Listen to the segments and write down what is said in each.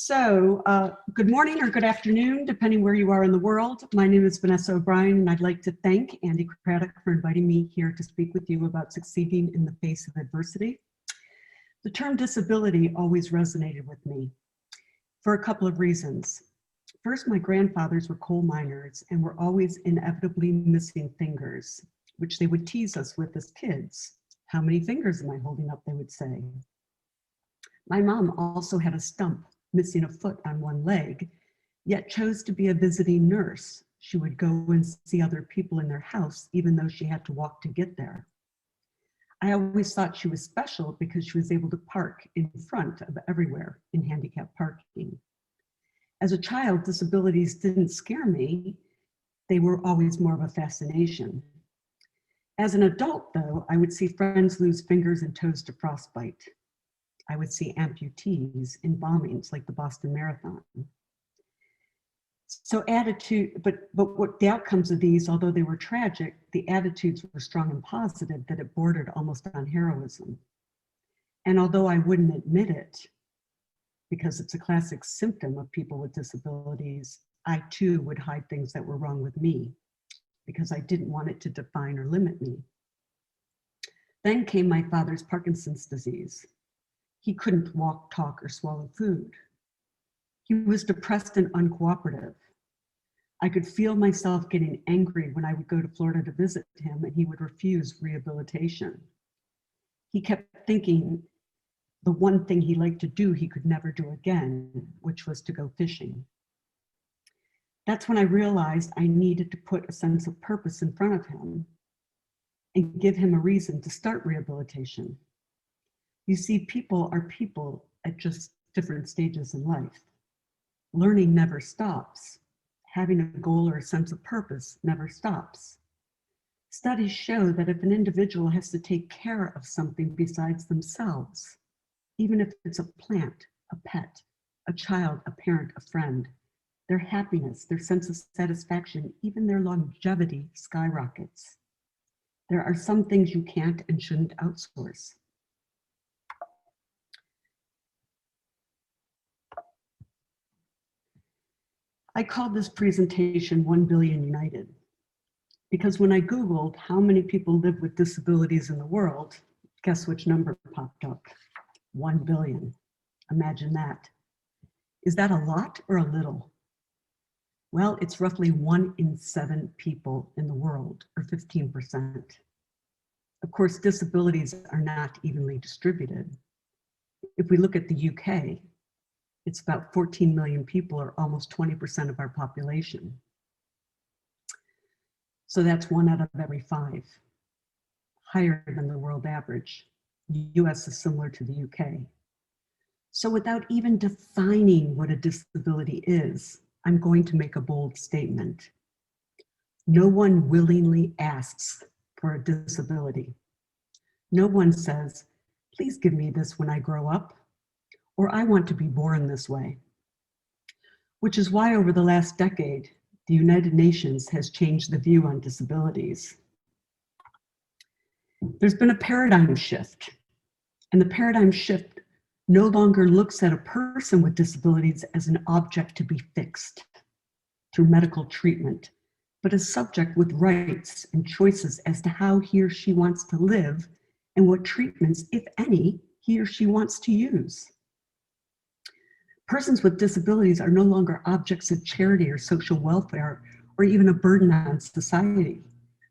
Good morning or good afternoon, depending where you are in the world. My name is Vanessa O'Brien, and I'd like to thank Andy Craddock for inviting me here to speak with you about succeeding in the face of adversity. The term disability always resonated with me for a couple of reasons. First, my grandfathers were coal miners and were always inevitably missing fingers, which they would tease us with as kids. How many fingers am I holding up, they would say. My mom also had a stump, missing a foot on one leg, yet chose to be a visiting nurse. She would go and see other people in their house, even though she had to walk to get there. I always thought she was special because she was able to park in front of everywhere in handicapped parking. As a child, disabilities didn't scare me. They were always more of a fascination. As an adult, though, I would see friends lose fingers and toes to frostbite. I would see amputees in bombings like the Boston Marathon. So but what the outcomes of these, although they were tragic, the attitudes were strong and positive that it bordered almost on heroism. And although I wouldn't admit it, because it's a classic symptom of people with disabilities, I too would hide things that were wrong with me because I didn't want it to define or limit me. Then came my father's Parkinson's disease. He couldn't walk, talk, or swallow food. He was depressed and uncooperative. I could feel myself getting angry when I would go to Florida to visit him and he would refuse rehabilitation. He kept thinking the one thing he liked to do he could never do again, which was to go fishing. That's when I realized I needed to put a sense of purpose in front of him and give him a reason to start rehabilitation. You see, people are people at just different stages in life. Learning never stops. Having a goal or a sense of purpose never stops. Studies show that if an individual has to take care of something besides themselves, even if it's a plant, a pet, a child, a parent, a friend, their happiness, their sense of satisfaction, even their longevity skyrockets. There are some things you can't and shouldn't outsource. I called this presentation 1 Billion United because when I Googled how many people live with disabilities in the world, guess which number popped up? 1 billion. Imagine that. Is that a lot or a little? Well, it's roughly 1 in 7 people in the world, or 15%. Of course, disabilities are not evenly distributed. If we look at the UK, it's about 14 million people, or almost 20% of our population. So that's 1 out of every 5, higher than the world average. The US is similar to the UK. So without even defining what a disability is, I'm going to make a bold statement. No one willingly asks for a disability. No one says, please give me this when I grow up, or I want to be born this way. Which is why over the last decade, the United Nations has changed the view on disabilities. There's been a paradigm shift, and the paradigm shift no longer looks at a person with disabilities as an object to be fixed through medical treatment, but a subject with rights and choices as to how he or she wants to live and what treatments, if any, he or she wants to use. Persons with disabilities are no longer objects of charity or social welfare or even a burden on society,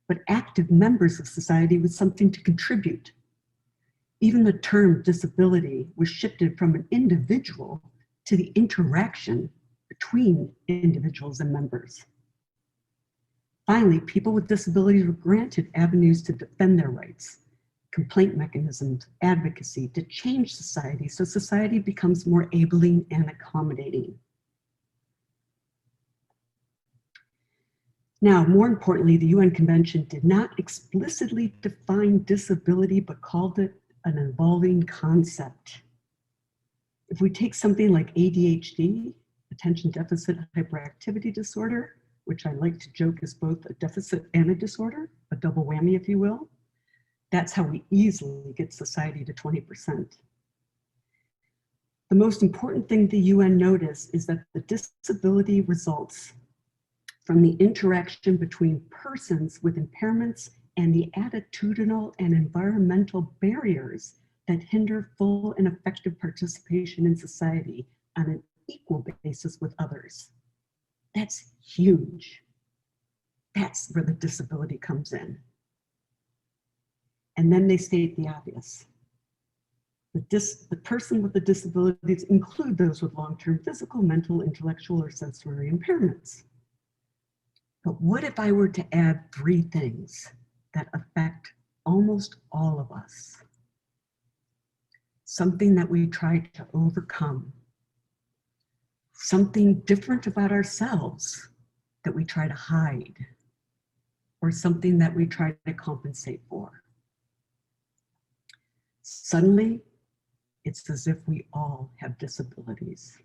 but active members of society with something to contribute. Even the term disability was shifted from an individual to the interaction between individuals and members. Finally, people with disabilities were granted avenues to defend their rights, complaint mechanisms, advocacy, to change society so society becomes more enabling and accommodating. Now, more importantly, the UN Convention did not explicitly define disability, but called it an evolving concept. If we take something like ADHD, attention deficit hyperactivity disorder, which I like to joke is both a deficit and a disorder, a double whammy, if you will, that's how we easily get society to 20%. The most important thing the UN noticed is that the disability results from the interaction between persons with impairments and the attitudinal and environmental barriers that hinder full and effective participation in society on an equal basis with others. That's huge. That's where the disability comes in. And then they state the obvious. The person with the disabilities include those with long-term physical, mental, intellectual, or sensory impairments. But what if I were to add 3 things that affect almost all of us? Something that we try to overcome. Something different about ourselves that we try to hide. Or something that we try to compensate for. Suddenly, it's as if we all have disabilities.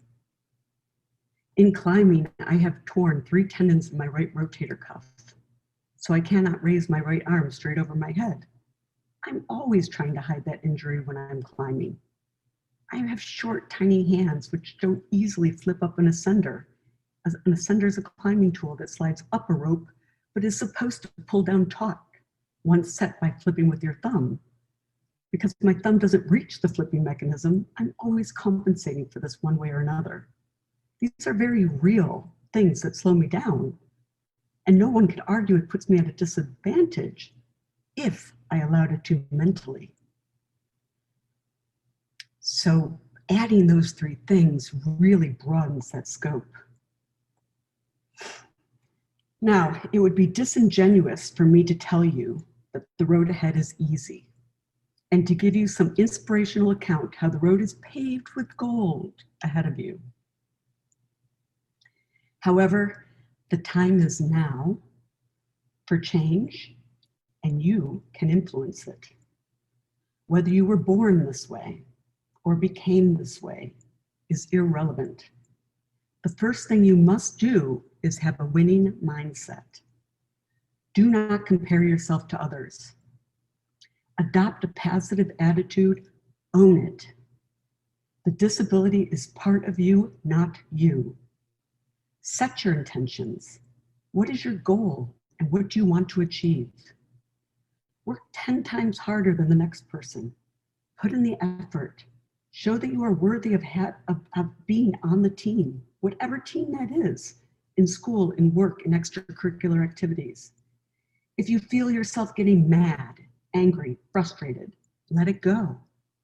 In climbing, I have torn 3 tendons in my right rotator cuff, so I cannot raise my right arm straight over my head. I'm always trying to hide that injury when I'm climbing. I have short, tiny hands which don't easily flip up an ascender. An ascender is a climbing tool that slides up a rope, but is supposed to pull down taut once set by flipping with your thumb. Because my thumb doesn't reach the flipping mechanism, I'm always compensating for this one way or another. These are very real things that slow me down, and no one could argue it puts me at a disadvantage if I allowed it to mentally. So adding those 3 things really broadens that scope. Now, it would be disingenuous for me to tell you that the road ahead is easy, and to give you some inspirational account how the road is paved with gold ahead of you. However, the time is now for change, and you can influence it. Whether you were born this way or became this way is irrelevant. The first thing you must do is have a winning mindset. Do not compare yourself to others. Adopt a positive attitude, own it. The disability is part of you, not you. Set your intentions. What is your goal and what do you want to achieve? Work 10 times harder than the next person. Put in the effort. Show that you are worthy of being on the team, whatever team that is, in school, in work, in extracurricular activities. If you feel yourself getting mad, angry, frustrated, let it go.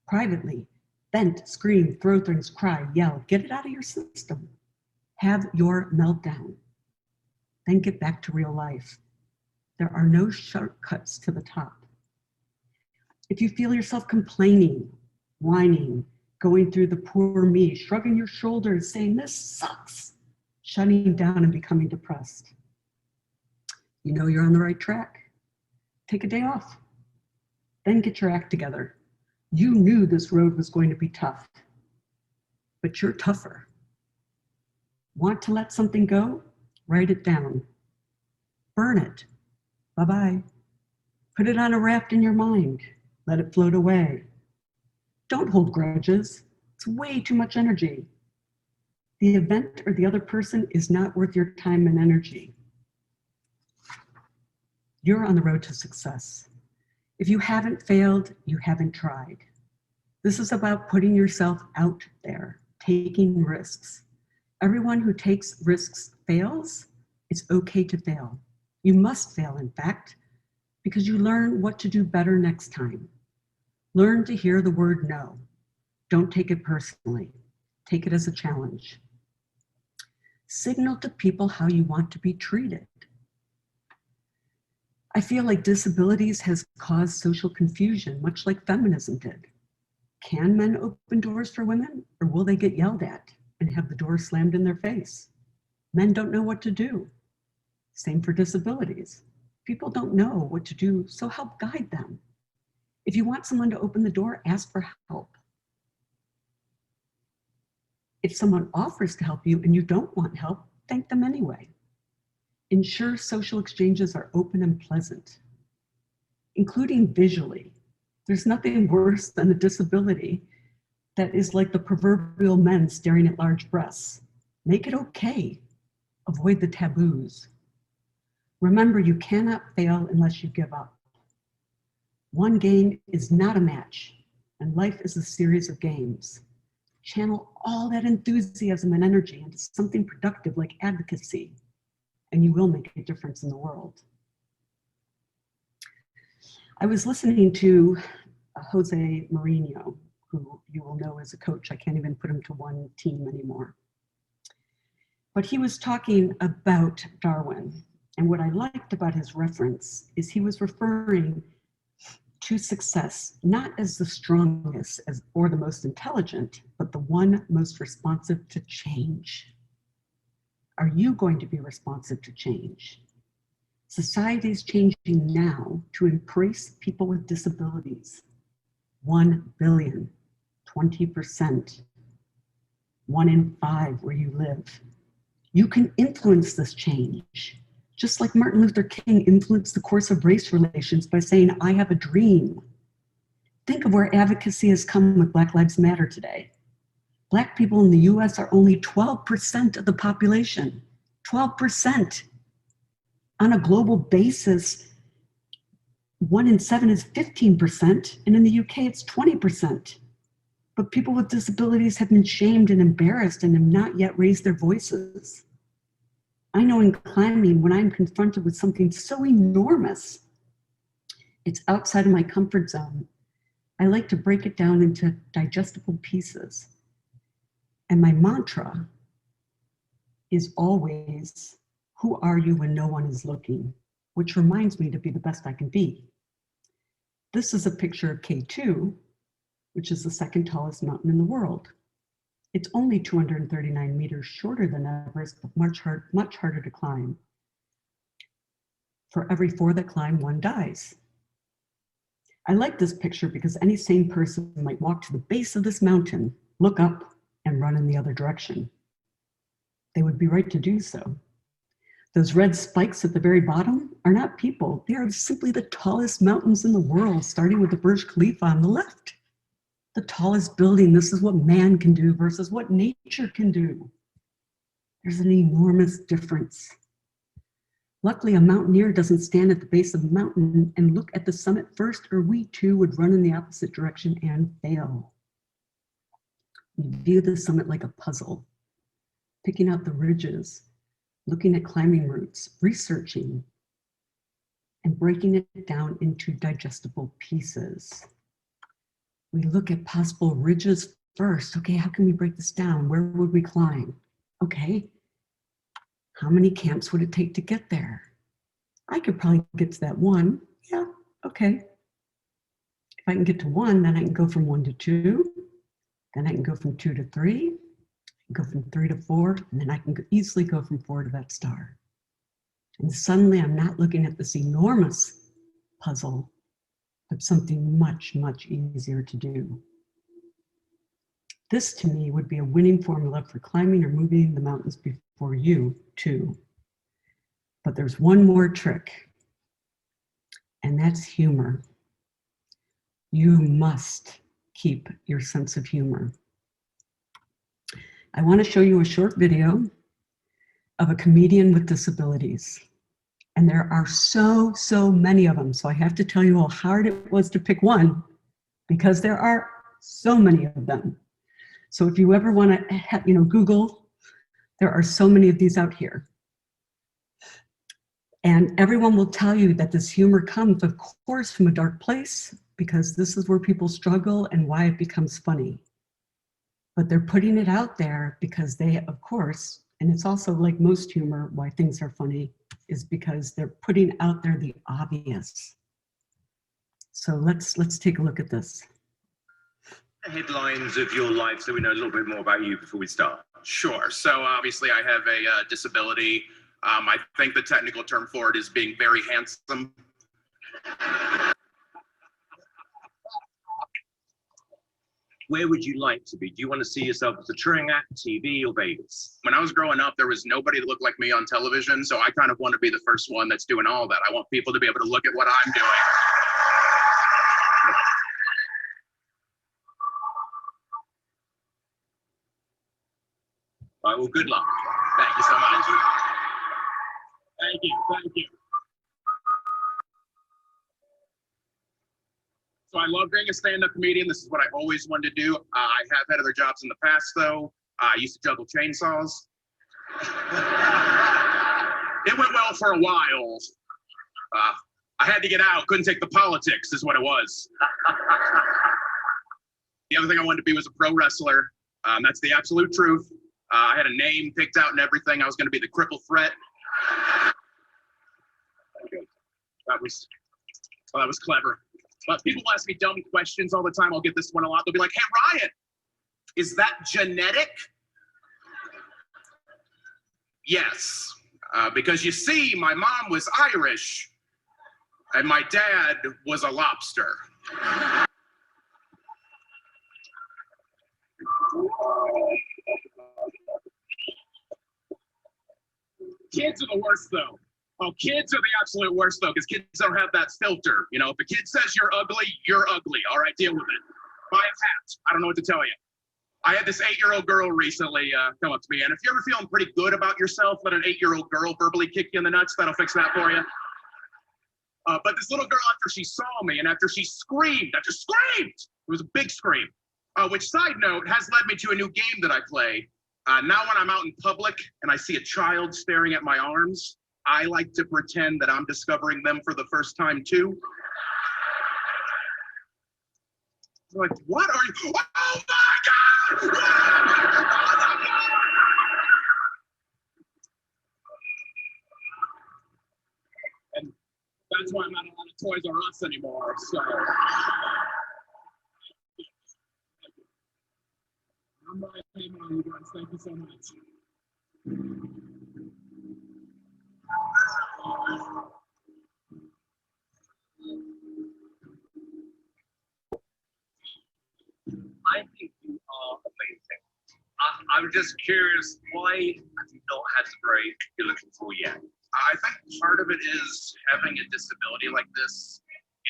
Privately, vent, scream, throw things, cry, yell, get it out of your system. Have your meltdown. Then get back to real life. There are no shortcuts to the top. If you feel yourself complaining, whining, going through the poor me, shrugging your shoulders, saying this sucks, shutting down and becoming depressed, you know you're on the right track. Take a day off. Then get your act together. You knew this road was going to be tough, but you're tougher. Want to let something go? Write it down. Burn it. Bye-bye. Put it on a raft in your mind. Let it float away. Don't hold grudges. It's way too much energy. The event or the other person is not worth your time and energy. You're on the road to success. If you haven't failed, you haven't tried. This is about putting yourself out there, taking risks. Everyone who takes risks fails. It's okay to fail. You must fail, in fact, because you learn what to do better next time. Learn to hear the word no. Don't take it personally. Take it as a challenge. Signal to people how you want to be treated. I feel like disabilities has caused social confusion, much like feminism did. Can men open doors for women, or will they get yelled at and have the door slammed in their face? Men don't know what to do. Same for disabilities. People don't know what to do, so help guide them. If you want someone to open the door, ask for help. If someone offers to help you and you don't want help, thank them anyway. Ensure social exchanges are open and pleasant, including visually. There's nothing worse than a disability that is like the proverbial men staring at large breasts. Make it okay. Avoid the taboos. Remember, you cannot fail unless you give up. One game is not a match, and life is a series of games. Channel all that enthusiasm and energy into something productive like advocacy, and you will make a difference in the world. I was listening to Jose Mourinho, who you will know as a coach. I can't even put him to one team anymore. But he was talking about Darwin. And what I liked about his reference is he was referring to success, not as the strongest or the most intelligent, but the one most responsive to change. Are you going to be responsive to change? Society is changing now to embrace people with disabilities. 1 billion, 20%, 1 in 5 where you live. You can influence this change. Just like Martin Luther King influenced the course of race relations by saying, I have a dream. Think of where advocacy has come with Black Lives Matter today. Black people in the US are only 12% of the population, 12%. On a global basis, 1 in 7 is 15%, and in the UK it's 20%. But people with disabilities have been shamed and embarrassed and have not yet raised their voices. I know in climbing, when I'm confronted with something so enormous, it's outside of my comfort zone, I like to break it down into digestible pieces. And my mantra is always, who are you when no one is looking? Which reminds me to be the best I can be. This is a picture of K2, which is the second tallest mountain in the world. It's only 239 meters shorter than Everest, but much harder to climb. For every 4 that climb, 1 dies. I like this picture because any sane person might walk to the base of this mountain, look up, and run in the other direction. They would be right to do so. Those red spikes at the very bottom are not people. They are simply the tallest mountains in the world, starting with the Burj Khalifa on the left. The tallest building, this is what man can do versus what nature can do. There's an enormous difference. Luckily, a mountaineer doesn't stand at the base of the mountain and look at the summit first, or we too would run in the opposite direction and fail. We view the summit like a puzzle, picking out the ridges, looking at climbing routes, researching, and breaking it down into digestible pieces. We look at possible ridges first. Okay, how can we break this down? Where would we climb? Okay, how many camps would it take to get there? I could probably get to that 1. Yeah, okay. If I can get to 1, then I can go from 1 to 2. Then I can go from 2 to 3. Go from 3 to 4, and then I can easily go from 4 to that star. And suddenly I'm not looking at this enormous puzzle, but something much, much easier to do. This to me would be a winning formula for climbing or moving the mountains before you too. But there's one more trick, and that's humor. You must keep your sense of humor. I want to show you a short video of a comedian with disabilities. And there are so many of them. So I have to tell you how hard it was to pick one because there are so many of them. So if you ever want to, Google, there are so many of these out here. And everyone will tell you that this humor comes, of course, from a dark place because this is where people struggle and why it becomes funny. But they're putting it out there because they, of course, and it's also like most humor, why things are funny, is because they're putting out there the obvious. So let's take a look at this. Headlines of your life so we know a little bit more about you before we start. Sure. So obviously I have a disability. I think the technical term for it is being very handsome. Where would you like to be? Do you want to see yourself as a touring act, TV, or Vegas? When I was growing up, there was nobody that looked like me on television, so I kind of want to be the first one that's doing all that. I want people to be able to look at what I'm doing. All right, well, good luck. Thank you so much. Thank you. Thank you. So I love being a stand-up comedian. This is what I always wanted to do. I have had other jobs in the past, though. I used to juggle chainsaws. It went well for a while. I had to get out. Couldn't take the politics, is what it was. The other thing I wanted to be was a pro wrestler. That's the absolute truth. I had a name picked out and everything. I was going to be the Cripple Threat. That was clever. But people ask me dumb questions all the time. I'll get this one a lot. They'll be like, hey, Ryan, is that genetic? Yes, because you see, my mom was Irish and my dad was a lobster. Kids are the worst, though. Oh, kids are the absolute worst, though, because kids don't have that filter. You know, if a kid says you're ugly, you're ugly. All right, deal with it. Buy a hat. I don't know what to tell you. I had this 8-year-old girl recently come up to me, and if you're ever feeling pretty good about yourself, let an 8-year-old girl verbally kick you in the nuts. That'll fix that for you. But this little girl, after she saw me and after she screamed, it was a big scream, which, side note, has led me to a new game that I play. Now when I'm out in public and I see a child staring at my arms, I like to pretend that I'm discovering them for the first time too. They're like, what are you? Oh my God! And that's why I'm not a lot of Toys R Us anymore, so. I'm Ryan, you guys. Thank you so much. I think you are amazing. I'm just curious, why have you not had the break you're looking for yet? I think part of it is having a disability like this.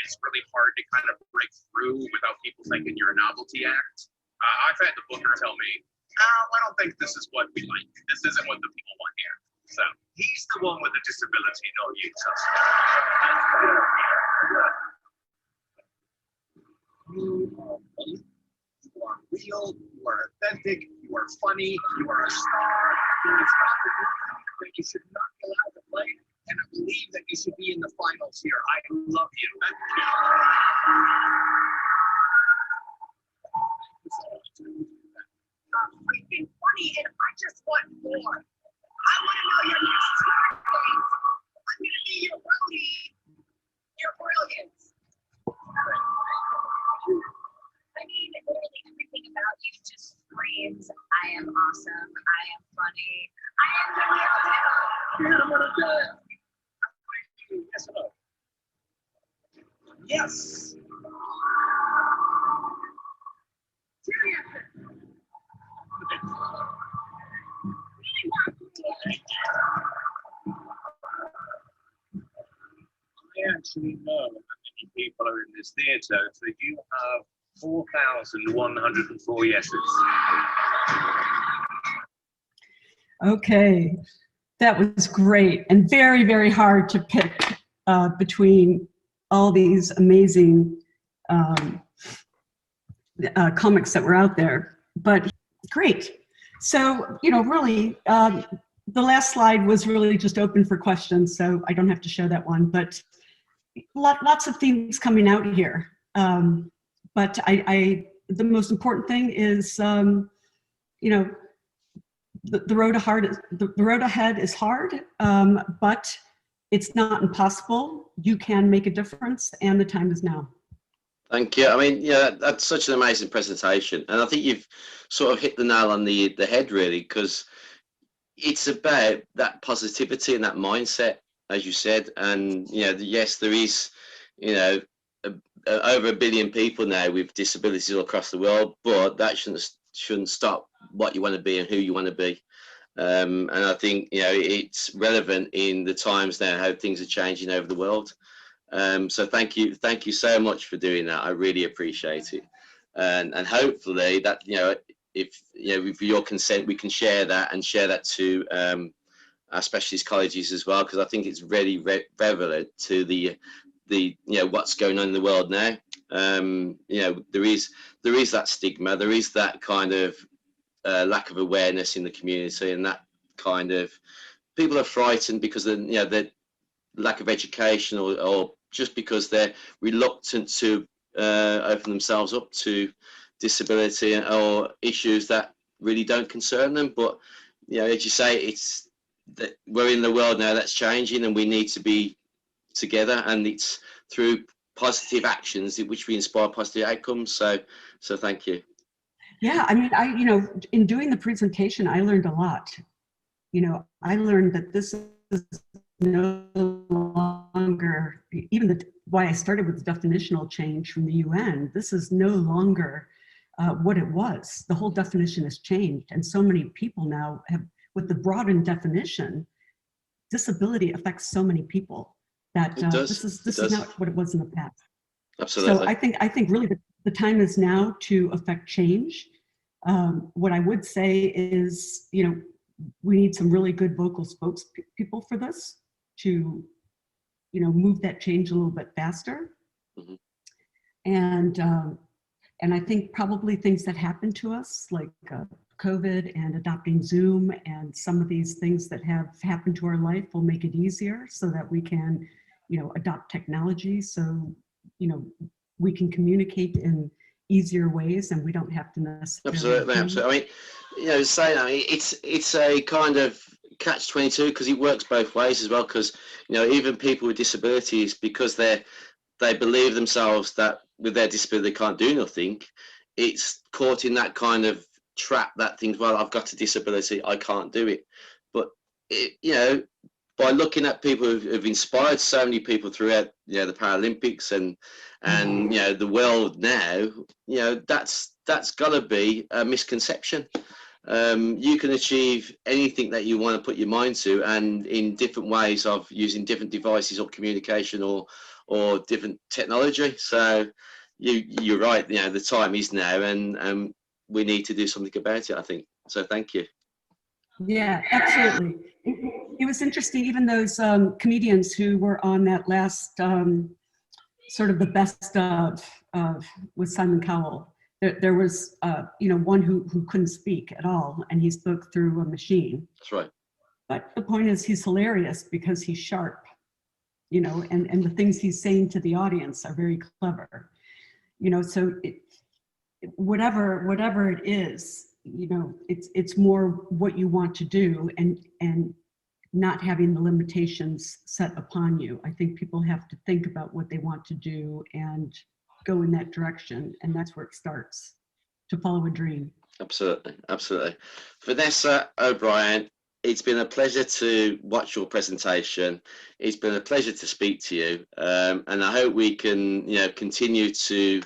It's really hard to kind of break through without people thinking you're a novelty act. I've had the booker tell me, I don't think this is what we like. This isn't what the people want here. So He's the one with the disability, not you, trust me. You are funny, you are real, you are authentic, you are funny, you are a star. There is not a reason that you should not be allowed to play, and I believe that you should be in the finals here. I love you. Thank you. Freaking funny, and I just want more. I want to know your next target. I'm gonna be your roadie. You're brilliant. I mean, literally everything about you just screams, I am awesome, I am funny, I am the real deal. Yes or no? Yes. I actually know how many people are in this theatre, so you have 4,104 yeses. Okay, that was great and very, very hard to pick between all these amazing comics that were out there, but great. So, you know, really, the last slide was really just open for questions, so I don't have to show that one, but lots of themes coming out here. But the most important thing is, you know, the road ahead is hard, but it's not impossible. You can make a difference, and the time is now. Thank you. I mean, yeah, that's such an amazing presentation, and I think you've sort of hit the nail on the head, really, because it's about that positivity and that mindset, as you said. And you know, yes, there is, you know, over 1 billion people now with disabilities all across the world, but that shouldn't stop what you want to be and who you want to be. And I think, you know, it's relevant in the times now, how things are changing over the world. So thank you so much for doing that. I really appreciate it. And hopefully that, you know, if you know, with your consent, we can share that and share that to our specialist colleges as well, because I think it's really relevant to the you know, what's going on in the world now. You know, there is that stigma, there is that kind of lack of awareness in the community, and that kind of people are frightened because of, you know, the lack of education, or just because they're reluctant to open themselves up to disability or issues that really don't concern them. But you know, as you say, it's that we're in the world now that's changing, and we need to be together, and it's through positive actions which we inspire positive outcomes. So thank you. Yeah, I mean, you know, in doing the presentation, I learned a lot. You know, I learned that this is no longer, even why I started with the definitional change from the UN, this is no longer what it was. The whole definition has changed, and so many people now have, with the broadened definition, disability affects so many people that this is not what it was in the past. Absolutely. So I think really the time is now to affect change. What I would say is, you know, we need some really good vocal spokespeople for this to, you know, move that change a little bit faster. Mm-hmm. And I think probably things that happen to us, like COVID and adopting Zoom and some of these things that have happened to our life, will make it easier so that we can, you know, adopt technology so, you know, we can communicate in easier ways, and we don't have to necessarily. Absolutely. I mean, you know, saying, I mean, it's a kind of catch-22, because it works both ways as well. Because, you know, even people with disabilities, because they believe themselves that with their disability they can't do nothing, it's caught in that kind of trap that thinks, well, I've got a disability, I can't do it. But you know, by looking at people who've inspired so many people throughout, you know, the Paralympics and you know, the world now, you know, that's got to be a misconception. You can achieve anything that you want to put your mind to, and in different ways of using different devices or communication or different technology. So you're right, you know, the time is now, and we need to do something about it, I think. So thank you. Yeah, absolutely. It was interesting, even those comedians who were on that last sort of the best of with Simon Cowell. There was, you know, one who couldn't speak at all, and he spoke through a machine. That's right. But the point is, he's hilarious because he's sharp, you know, and the things he's saying to the audience are very clever, you know. So whatever it is, you know, it's more what you want to do, and not having the limitations set upon you. I think people have to think about what they want to do and go in that direction, and that's where it starts, to follow a dream. Absolutely. Vanessa O'Brien, it's been a pleasure to watch your presentation. It's been a pleasure to speak to you, and I hope we can, you know, continue to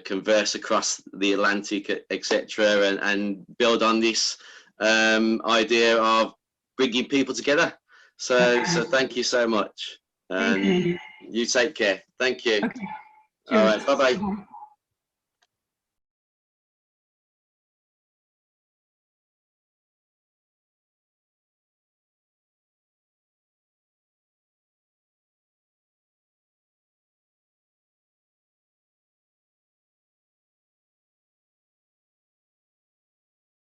converse across the Atlantic, etc., and build on this idea of bringing people together. So thank you so much. Thank you, Andy. You take care. Thank you. Okay. All Cheers. right. Bye-bye. Bye.